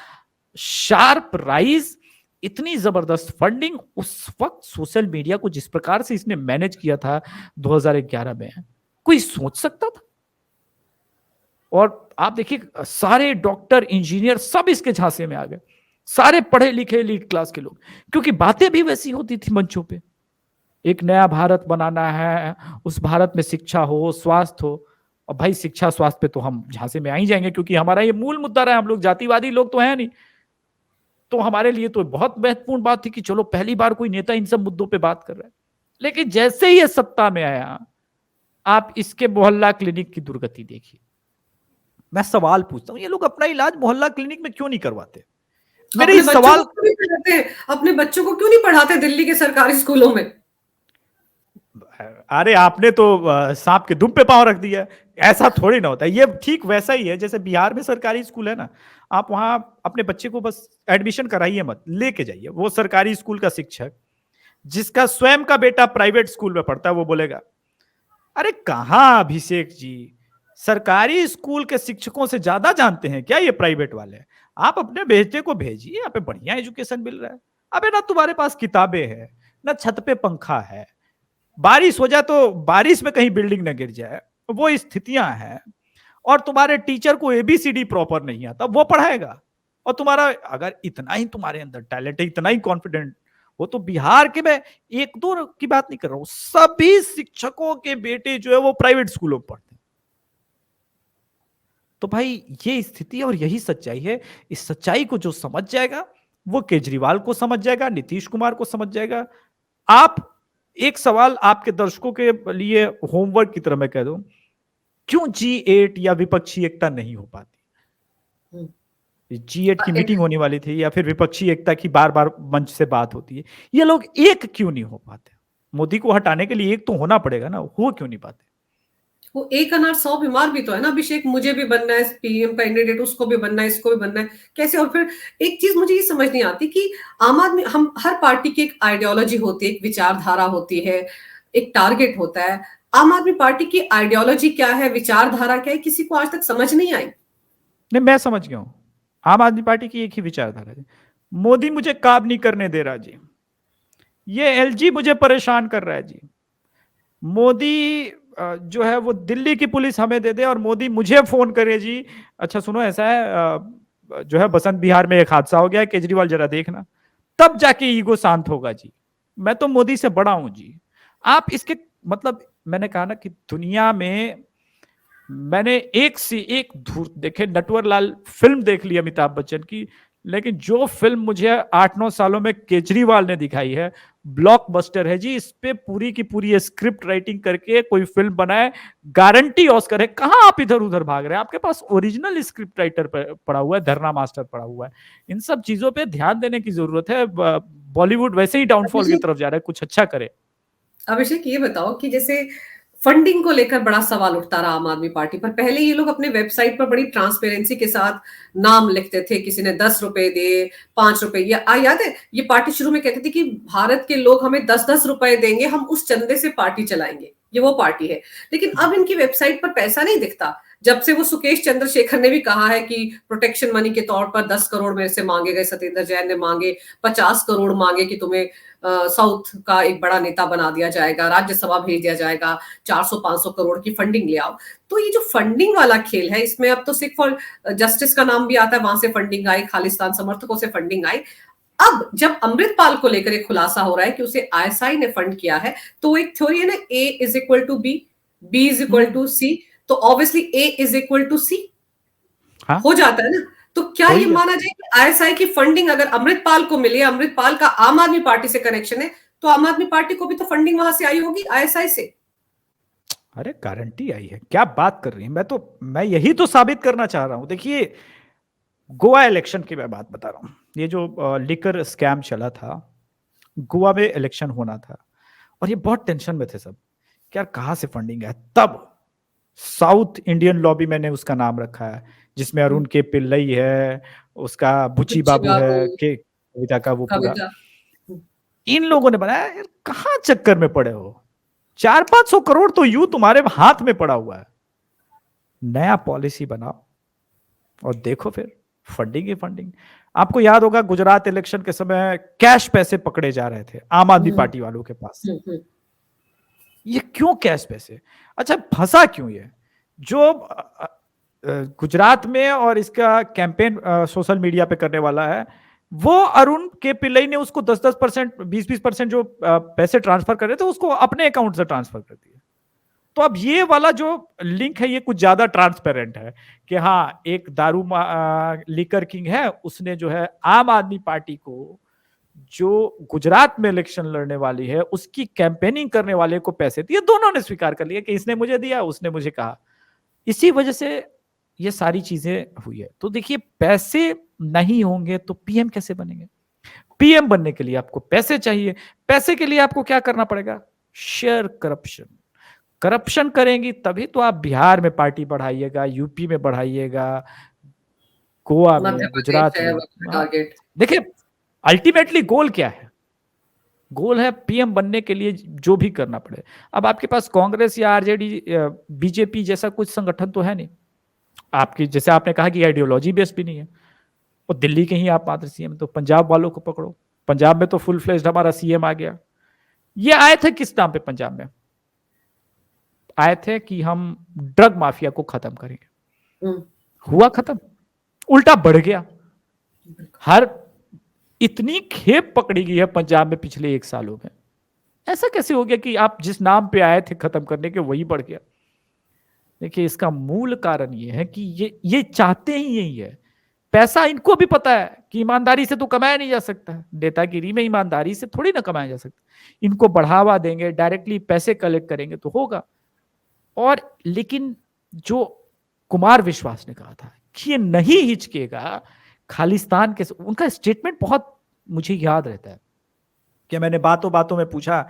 शार्प राइज, इतनी जबरदस्त फंडिंग उस वक्त सोशल मीडिया को जिस प्रकार से इसने मैनेज किया था 2011 में, कोई सोच सकता था? और आप देखिए सारे डॉक्टर इंजीनियर सब इसके झांसे में आ गए, सारे पढ़े लिखे एलीट क्लास के लोग, क्योंकि बातें भी वैसी होती थी मंचों पे। एक नया भारत बनाना है, उस भारत में शिक्षा हो, स्वास्थ्य हो। और भाई शिक्षा स्वास्थ्य पे तो हम झांसे में आ ही जाएंगे, क्योंकि हमारा ये मूल मुद्दा रहा है, हम लोग जातिवादी लोग तो हैं नहीं। तो हमारे लिए तो बहुत महत्वपूर्ण बात थी कि चलो पहली बार कोई नेता इन सब मुद्दों पे बात कर रहा है। लेकिन जैसे ही ये सत्ता में आया, आप इसके मोहल्ला क्लिनिक की दुर्गति देखिए। मैं सवाल पूछता हूं, ये लोग अपना इलाज मोहल्ला क्लिनिक में क्यों नहीं करवाते? मेरे इस सवाल,
अपने बच्चों को क्यों नहीं पढ़ाते दिल्ली के सरकारी स्कूलों में?
अरे आपने तो सांप के दुम पे पांव रख दिया। ऐसा थोड़ी ना होता है, ये ठीक वैसा ही है जैसे बिहार में सरकारी स्कूल है ना, आप वहां अपने बच्चे को बस एडमिशन कराइए मत, लेके जाइए। वो सरकारी स्कूल का शिक्षक जिसका स्वयं का बेटा प्राइवेट स्कूल में पढ़ता है, वो बोलेगा अरे कहां अभिषेक जी, सरकारी स्कूल के शिक्षकों से ज्यादा जानते हैं क्या ये प्राइवेट वाले? आप अपने बेटे को भेजिए, यहाँ पे बढ़िया एजुकेशन मिल रहा है। अबे ना तुम्हारे पास किताबें हैं, ना छत पे पंखा है, बारिश हो जाए तो बारिश में कहीं बिल्डिंग न गिर जाए, वो स्थितियां हैं। और तुम्हारे टीचर को एबीसीडी प्रॉपर नहीं आता, वो पढ़ाएगा। और तुम्हारा अगर इतना ही तुम्हारे अंदर टैलेंट है, इतना ही कॉन्फिडेंट हो, तो बिहार के, मैं एक दो की बात नहीं कर रहा हूं, सभी शिक्षकों के बेटे जो है वो प्राइवेट स्कूलों में पढ़ते हैं। तो भाई ये स्थिति और यही सच्चाई है। इस सच्चाई को जो समझ जाएगा वो केजरीवाल को समझ जाएगा, नीतीश कुमार को समझ जाएगा। आप एक सवाल आपके दर्शकों के लिए होमवर्क की तरह मैं कह दूं, क्यों G8 या विपक्षी एकता नहीं हो पाती?
हम्म।
G8 की
एक
मीटिंग होने वाली थी या फिर विपक्षी एकता की बार बार मंच से बात होती है, ये लोग एक क्यों नहीं हो पाते? मोदी को हटाने के लिए एक तो होना पड़ेगा ना, हो क्यों नहीं पाते?
वो एक अनार सौ बीमार भी तो है ना अभिषेक, मुझे भी बनना है पीएम कैंडिडेट, उसको भी बनना है, इसको भी बनना है, कैसे? और फिर एक चीज मुझे ये समझ नहीं आती कि आम आदमी, हम हर पार्टी की एक आइडियोलॉजी होती है, एक विचारधारा होती है, एक टारगेट होता है। आम आदमी पार्टी की आइडियोलॉजी क्या है, विचारधारा क्या है, किसी को आज तक समझ नहीं आई।
नहीं, मैं समझ गया हूं। आम आदमी पार्टी की एक ही विचारधारा है, मोदी मुझे काम नहीं करने दे रहा जी, ये एलजी मुझे परेशान कर रहा है जी, मोदी जो है वो दिल्ली की पुलिस हमें दे दे और मोदी मुझे फोन करे जी। अच्छा सुनो, ऐसा है जो है बसंत बिहार में एक हादसा हो गया है, केजरीवाल जरा देखना, तब जाके ईगो शांत होगा जी, मैं तो मोदी से बड़ा हूं जी। आप इसके मतलब, मैंने कहा ना कि दुनिया में मैंने एक से एक देखे, नटवरलाल फिल्म देख ली अमिताभ बच्चन की, लेकिन जो फिल्म मुझे 8-9 सालों में केजरीवाल ने दिखाई है, ब्लॉकबस्टर है जी। इस पे पूरी की पूरी स्क्रिप्ट राइटिंग करके कोई फिल्म बनाए, गारंटी ऑस्कर है। कहां आप इधर उधर भाग रहे हैं? आपके पास ओरिजिनल स्क्रिप्ट राइटर पड़ा हुआ है, धरना मास्टर पड़ा हुआ है। इन सब चीजों पे ध्यान देने की जरूरत है। बॉलीवुड वैसे ही डाउनफॉल की
अभिषेक,
तरफ जा रहा है, कुछ अच्छा करे।
अभिषेक ये बताओ कि जैसे फंडिंग को लेकर बड़ा सवाल उठता रहा आम आदमी पार्टी पर। पहले ये लोग अपने वेबसाइट पर बड़ी ट्रांसपेरेंसी के साथ नाम लिखते थे, किसी ने 10 रुपए दिए, 5 रुपए, याद है ये पार्टी शुरू में कहती थी कि भारत के लोग हमें 10-10 रुपए देंगे, हम उस चंदे से पार्टी चलाएंगे, ये वो पार्टी है। लेकिन अब इनकी वेबसाइट पर पैसा नहीं दिखता। जब से वो सुकेश चंद्रशेखर ने भी कहा है कि प्रोटेक्शन मनी के तौर पर 10 करोड़ मेरे से मांगे गए, सत्येंद्र जैन ने मांगे 50 करोड़ मांगे कि तुम्हें साउथ का एक बड़ा नेता बना दिया जाएगा, राज्यसभा भेज दिया जाएगा, 400-500 करोड़ की फंडिंग ले आओ। तो ये जो फंडिंग वाला खेल है, इसमें अब तो सिख फॉर जस्टिस का नाम भी आता है, वहां से फंडिंग आई, खालिस्तान समर्थकों से फंडिंग आई। अब जब अमृतपाल को लेकर एक खुलासा हो रहा है कि उसे आईएसआई ने फंड किया है, तो एक थ्योरी है ना, A is equal to B, B is equal to C, तो obviously A is equal to C
हाँ,
हो जाता है ना। तो क्या
हो
ये
ही जाता।
माना जाए कि आईएसआई की फंडिंग अगर अमृतपाल को मिली है, अमृतपाल का आम आदमी पार्टी से कनेक्शन है, तो आम आदमी पार्टी को भी तो फंडिंग वहां से आई होगी आईएसआई से।
अरे गारंटी आई है, क्या बात कर रही है? मैं यही तो साबित करना चाह रहा हूं। देखिए, गोवा इलेक्शन की मैं बात बता रहा हूं। ये जो लिकर स्कैम चला था, गोवा में इलेक्शन होना था और ये बहुत टेंशन में थे सब कि यार कहां से फंडिंग है। तब साउथ इंडियन लॉबी, मैंने उसका नाम रखा है, जिसमें अरुण के पिल्लई है, उसका बुच्ची
बुच्ची
बाबू
बाबू,
है, के कविता का वो पूरा,
कविता।
इन लोगों ने बनाया। यार कहां चक्कर में पड़े हो? 400-500 करोड़ तो यूं तुम्हारे हाथ में पड़ा हुआ है। नया पॉलिसी बनाओ और देखो फिर फंडिंग ही फंडिंग। आपको याद होगा गुजरात इलेक्शन के समय कैश पैसे पकड़े जा रहे थे आम आदमी
हम्म,
पार्टी वालों के पास।
हम्म।
ये क्यों कैश पैसे? अच्छा, फंसा क्यों ये? जो गुजरात में और इसका कैंपेन सोशल मीडिया पे करने वाला है, वो अरुण के पिल्लई ने उसको 10-10%, 20-20% जो पैसे ट्रांसफर कर रहे थे, उसको अपने अकाउंट से ट्रांसफर कर दिए। तो अब ये वाला जो लिंक है, ये कुछ ज्यादा ट्रांसपेरेंट है कि हाँ, एक दारू लीकर किंग है, उसने जो है आम आदमी पार्टी को, जो गुजरात में इलेक्शन लड़ने वाली है, उसकी कैंपेनिंग करने वाले को पैसे दिए। दोनों ने स्वीकार कर लिया कि इसने मुझे दिया, उसने मुझे कहा। इसी वजह से ये सारी चीजें हुई है। तो देखिए, पैसे नहीं होंगे तो पीएम कैसे बनेंगे? पीएम बनने के लिए आपको पैसे चाहिए। पैसे के लिए आपको क्या करना पड़ेगा? Share corruption. करप्शन करेंगी तभी तो आप बिहार में पार्टी बढ़ाइएगा, यूपी में बढ़ाइएगा, गोवा
मध्य
में,
प्रदेश
गुजरात
है
में।
वक्त
हाँ,
टारगेट।
देखिए, अल्टीमेटली गोल क्या है? गोल है पीएम बनने के लिए जो भी करना पड़े। अब आपके पास कांग्रेस या आरजेडी, बीजेपी जैसा कुछ संगठन तो है नहीं आपकी, जैसे आपने कहा कि आइडियोलॉजी बेस्ड भी नहीं है। और दिल्ली के ही आप मात्र सीएम, तो पंजाब वालों को पकड़ो। पंजाब में तो फुल फ्लेज्ड हमारा सीएम आ गया। ये आए थे किस नाम पे? पंजाब में आए थे कि हम ड्रग माफिया को खत्म करेंगे। हुआ खत्म? उल्टा बढ़ गया। हर इतनी खेप पकड़ी गई है पंजाब में पिछले 1 सालों में। ऐसा कैसे हो गया कि आप जिस नाम पे आए थे खत्म करने के, वही बढ़ गया? देखिए, इसका मूल कारण ये है कि ये चाहते ही यही है पैसा इनको भी पता है कि ईमानदारी से तो कमाया नहीं जा सकता है, नेतागिरी में ईमानदारी से थोड़ी ना कमाया जा सकता। इनको बढ़ावा देंगे, डायरेक्टली पैसे कलेक्ट करेंगे तो होगा। और लेकिन जो कुमार विश्वास ने कहा था कि ये नहीं हिचकेगा खालिस्तान के, उनका स्टेटमेंट बहुत मुझे याद रहता है कि मैंने बातों बातों में पूछा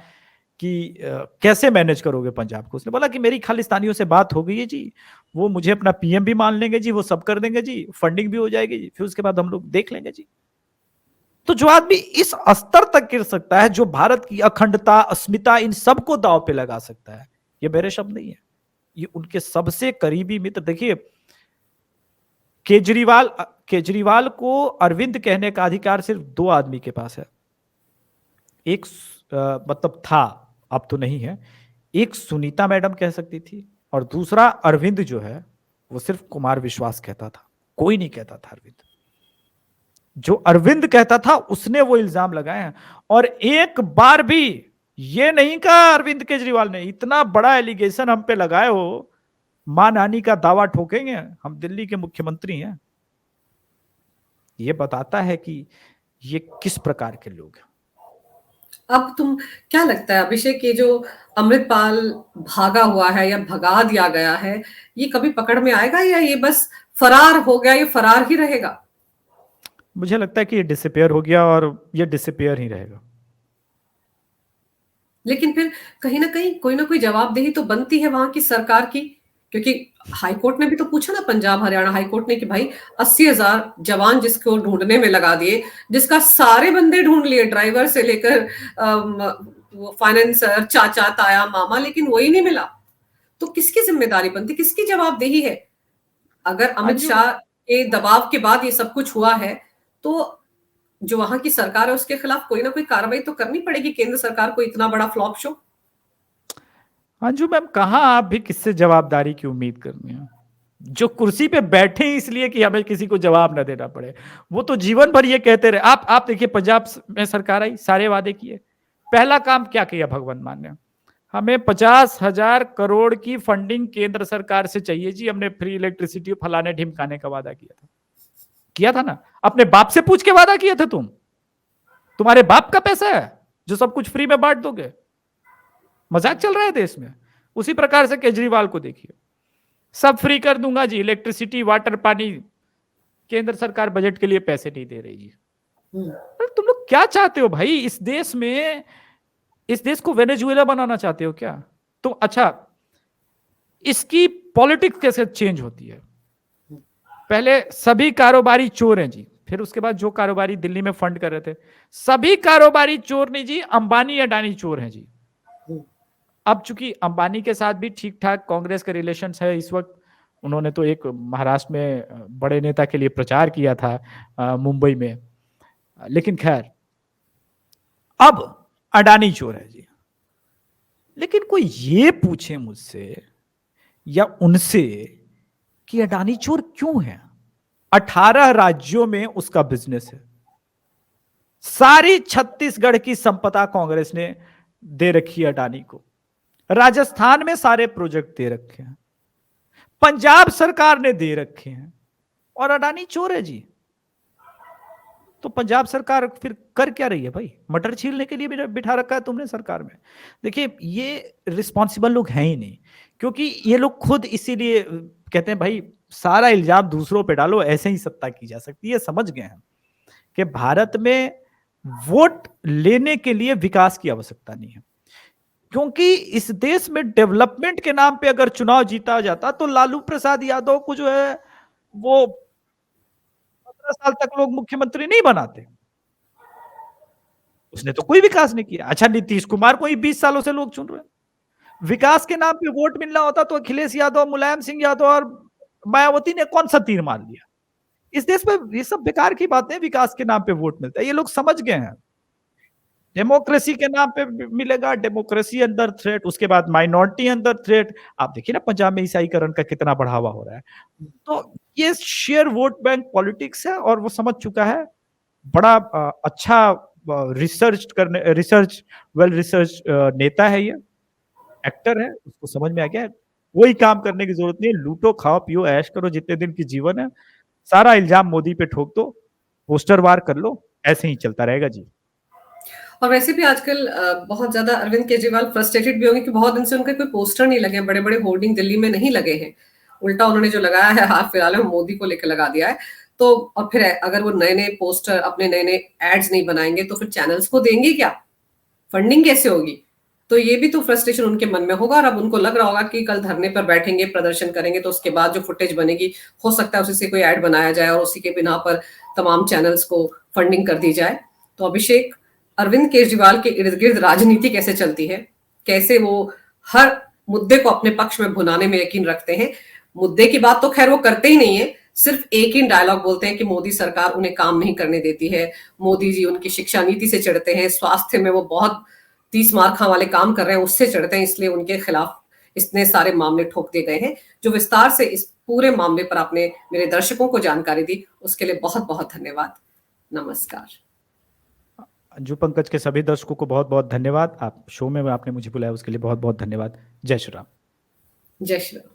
कि कैसे मैनेज करोगे पंजाब को। उसने बोला कि मेरी खालिस्तानियों से बात हो गई है जी, वो मुझे अपना पीएम भी मान लेंगे जी, वो सब कर देंगे जी, फंडिंग भी हो जाएगी जी, फिर उसके बाद हम लोग देख लेंगे जी। तो जो आदमी इस स्तर तक गिर सकता है, जो भारत की अखंडता, अस्मिता, इन सबको दांव पे लगा सकता है, ये मेरे शब्द नहीं है, ये उनके सबसे करीबी मित्र। देखिए केजरीवाल को अरविंद कहने का अधिकार सिर्फ दो आदमी के पास है। एक मतलब था, अब तो नहीं है। एक सुनीता मैडम कह सकती थी और दूसरा अरविंद जो है वो सिर्फ कुमार विश्वास कहता था, कोई नहीं कहता था अरविंद। जो अरविंद कहता था उसने वो इल्जाम लगाए हैं। और एक बार भी ये नहीं कहा अरविंद केजरीवाल ने, इतना बड़ा एलिगेशन हम पे लगाए हो, मानहानि का दावा ठोकेंगे, हम दिल्ली के मुख्यमंत्री हैं। ये बताता है कि ये किस प्रकार के लोग हैं।
अब तुम क्या लगता है अभिषेक, ये जो अमृतपाल भागा हुआ है या भगा दिया गया है, ये कभी पकड़ में आएगा या ये बस फरार हो गया, ये फरार ही रहेगा?
मुझे लगता है कि ये डिसअपियर हो गया और ये डिसअपियर ही रहेगा।
लेकिन फिर कहीं ना कहीं कोई ना कोई जवाबदेही तो बनती है वहां की सरकार की, क्योंकि हाईकोर्ट ने भी तो पूछा ना, पंजाब हरियाणा हाईकोर्ट ने, कि भाई 80,000 जवान जिसको ढूंढने में लगा दिए, जिसका सारे बंदे ढूंढ लिए, ड्राइवर से लेकर फाइनेंसर, चाचा, ताया, मामा, लेकिन वही नहीं मिला। तो किसकी जिम्मेदारी बनती, किसकी जवाबदेही है? अगर अमित
अंजू,
शाह के दबाव के बाद ये सब कुछ हुआ है, तो जो वहां की सरकार है उसके खिलाफ कोई ना कोई कार्रवाई तो करनी पड़ेगी, केंद्र सरकार को, इतना बड़ा फ्लॉप शो।
अंजू मैम, कहाँ आप भी किससे जवाबदारी की उम्मीद करनी है? जो कुर्सी पे बैठे इसलिए कि हमें किसी को जवाब न देना पड़े, वो तो जीवन भर ये कहते रहे। आप देखिए, पंजाब में सरकार आई, सारे वादे किए, पहला काम क्या किया भगवंत मान ने? हमें 50,000 करोड़ की फंडिंग केंद्र सरकार से चाहिए जी, हमने फ्री इलेक्ट्रिसिटी फलाने ढिमकाने का वादा किया था ना। अपने बाप से पूछ के वादा किया था तुम, तुम्हारे बाप का पैसा है जो सब कुछ फ्री में बांट दोगे? मजाक चल रहा है देश में। उसी प्रकार से केजरीवाल को देखिए, सब फ्री कर दूंगा जी, इलेक्ट्रिसिटी, वाटर, पानी, केंद्र सरकार बजट के लिए पैसे नहीं दे रही जी। अरे तुम लोग क्या चाहते हो भाई इस देश में? इस देश को वेनेजुएला बनाना चाहते हो क्या? तो अच्छा, इसकी पॉलिटिक्स कैसे चेंज होती है? पहले सभी कारोबारी चोर हैं जी, फिर उसके बाद जो कारोबारी दिल्ली में फंड कर रहे थे, सभी कारोबारी चोर नहीं जी, अंबानी अडानी चोर हैं जी। अब चूंकि अंबानी के साथ भी ठीक ठाक कांग्रेस का रिलेशन है इस वक्त, उन्होंने तो एक महाराष्ट्र में बड़े नेता के लिए प्रचार किया था मुंबई में, लेकिन खैर अब अडानी चोर है जी। लेकिन कोई ये पूछे मुझसे या उनसे कि अडानी चोर क्यों है? 18 राज्यों में उसका बिजनेस है, सारी छत्तीसगढ़ की संपदा कांग्रेस ने दे रखी है अडानी को, राजस्थान में सारे प्रोजेक्ट दे रखे हैं, पंजाब सरकार ने दे रखे हैं, और अडानी चोर है जी। तो पंजाब सरकार फिर कर क्या रही है भाई? मटर छीलने के लिए भी बिठा रखा है तुमने सरकार में। देखिए, ये रिस्पॉन्सिबल लोग हैं ही नहीं, क्योंकि ये लोग खुद इसीलिए कहते हैं भाई सारा इल्जाम दूसरों पे डालो, ऐसे ही सत्ता की जा सकती है। समझ गए हैं कि भारत में वोट लेने के लिए विकास की आवश्यकता नहीं है, क्योंकि इस देश में डेवलपमेंट के नाम पे अगर चुनाव जीता जाता तो लालू प्रसाद यादव को जो है वो 15 साल तक लोग मुख्यमंत्री नहीं बनाते। उसने तो कोई विकास नहीं किया। अच्छा, नीतीश कुमार को ही 20 सालों से लोग चुन रहे हैं। विकास के नाम पे वोट मिलना होता तो अखिलेश यादव, मुलायम सिंह यादव और मायावती ने कौन सा तीर मार दिया? इस देश में ये सब बेकार की बातें, विकास के नाम पे वोट मिलता है, ये लोग समझ गए हैं। डेमोक्रेसी के नाम पे मिलेगा, डेमोक्रेसी अंडर थ्रेट, उसके बाद माइनॉरिटी अंडर थ्रेट। आप देखिए ना पंजाब में ईसाईकरण का कितना बढ़ावा हो रहा है। तो ये शेयर वोट बैंक पॉलिटिक्स है और वो समझ चुका है। बड़ा अच्छा वेल रिसर्च नेता है, ये एक्टर है, उसको समझ में आ गया है कोई काम करने की जरूरत नहीं है, लूटो खाओ पियो ऐश करो जितने दिन की जीवन है, सारा इल्जाम मोदी पे ठोक दो, पोस्टर वार कर लो, ऐसे ही चलता रहेगा जी।
और वैसे भी आजकल बहुत ज्यादा अरविंद केजरीवाल फ्रस्ट्रेटेड भी होंगे कि बहुत दिन से उनके कोई पोस्टर नहीं लगे, बड़े बड़े होर्डिंग दिल्ली में नहीं लगे हैं। उल्टा उन्होंने जो लगाया है हाल फिलहाल में मोदी को लेकर लगा दिया है। तो और फिर अगर वो नए नए पोस्टर, अपने नए नए एड्स नहीं बनाएंगे तो फिर चैनल्स को देंगे क्या, फंडिंग कैसे होगी? तो ये भी तो फ्रस्ट्रेशन उनके मन में होगा। और अब उनको लग रहा होगा कि कल धरने पर बैठेंगे, प्रदर्शन करेंगे, तो उसके बाद जो फुटेज बनेगी हो सकता है उसी से कोई ऐड बनाया जाए और उसी के बिना पर तमाम चैनल्स को फंडिंग कर दी जाए। तो अभिषेक, अरविंद केजरीवाल के इर्द गिर्द राजनीति कैसे चलती है, कैसे वो हर मुद्दे को अपने पक्ष में भुनाने में यकीन रखते हैं। मुद्दे की बात तो खैर वो करते ही नहीं है, सिर्फ एक ही डायलॉग बोलते हैं कि मोदी सरकार उन्हें काम नहीं करने देती है, मोदी जी उनकी शिक्षा नीति से चिढ़ते हैं, स्वास्थ्य में वो बहुत 30 मार खा वाले काम कर रहे हैं उससे चिढ़ते हैं, इसलिए उनके खिलाफ इतने सारे मामले ठोक दिए गए हैं। जो विस्तार से इस पूरे मामले पर आपने मेरे दर्शकों को जानकारी दी, उसके लिए बहुत बहुत धन्यवाद। नमस्कार।
अंजू पंकज के सभी दर्शकों को बहुत बहुत धन्यवाद। आप शो में आपने मुझे बुलाया उसके लिए बहुत बहुत धन्यवाद। जय श्री राम।
जय श्री राम।